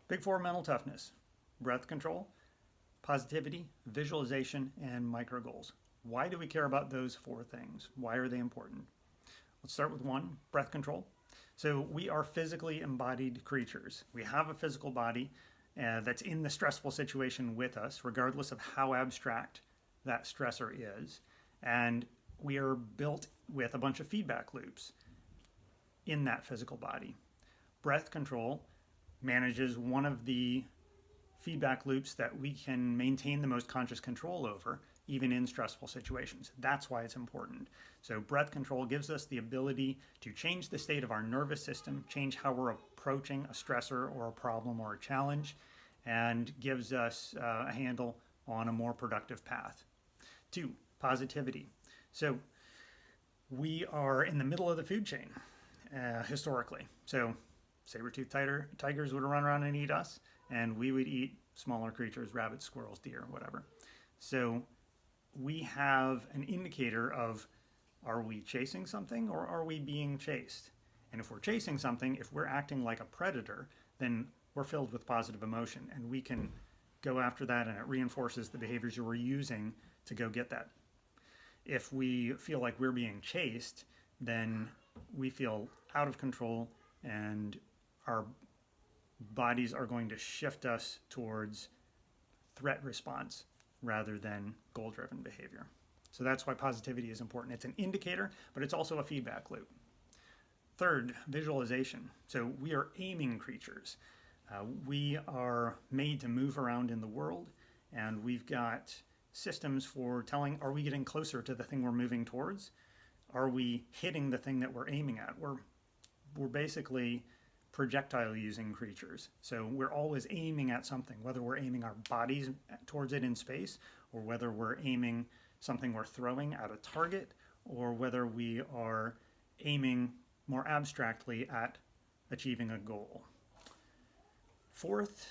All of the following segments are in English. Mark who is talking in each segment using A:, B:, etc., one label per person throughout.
A: Big four mental toughness: breath control, positivity, visualization, and micro goals. Why do we care about those four things? Why are they important? Let's start with one, breath control. So we are physically embodied creatures. We have a physical body that's in the stressful situation with us, regardless of how abstract that stressor is. And we are built with a bunch of feedback loops in that physical body. Breath control manages one of the feedback loops that we can maintain the most conscious control over, even in stressful situations. That's why it's important. So breath control gives us the ability to change the state of our nervous system, change how we're approaching a stressor or a problem or a challenge, and gives us a handle on a more productive path. 2, positivity. So we are in the middle of the food chain, historically. So saber-toothed tigers would run around and eat us, and we would eat smaller creatures, rabbits, squirrels, deer, whatever. So we have an indicator of, are we chasing something or are we being chased? And if we're chasing something, if we're acting like a predator, then we're filled with positive emotion, and we can go after that, and it reinforces the behaviors you were using to go get that. If we feel like we're being chased, then we feel out of control, and our bodies are going to shift us towards threat response rather than goal-driven behavior. So that's why positivity is important. It's an indicator, but it's also a feedback loop. 3rd, visualization. So we are aiming creatures. We are made to move around in the world, and we've got systems for telling, are we getting closer to the thing we're moving towards? Are we hitting the thing that we're aiming at? We're basically projectile using creatures. So we're always aiming at something, whether we're aiming our bodies towards it in space, or whether we're aiming something we're throwing at a target, or whether we are aiming more abstractly at achieving a goal. 4th,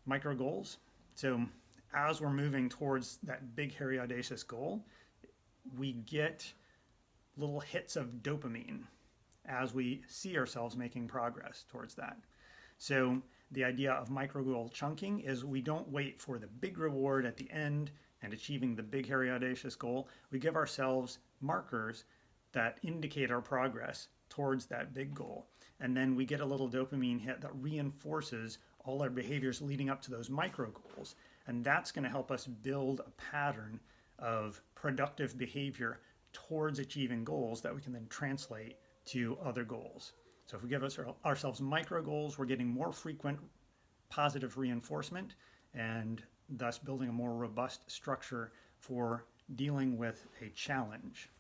A: micro goals. So as we're moving towards that big, hairy, audacious goal, we get little hits of dopamine as we see ourselves making progress towards that. So the idea of micro goal chunking is we don't wait for the big reward at the end and achieving the big, hairy, audacious goal. We give ourselves markers that indicate our progress towards that big goal. And then we get a little dopamine hit that reinforces all our behaviors leading up to those micro goals. And that's going to help us build a pattern of productive behavior towards achieving goals that we can then translate to other goals. So if we give ourselves micro goals, we're getting more frequent positive reinforcement, and thus building a more robust structure for dealing with a challenge.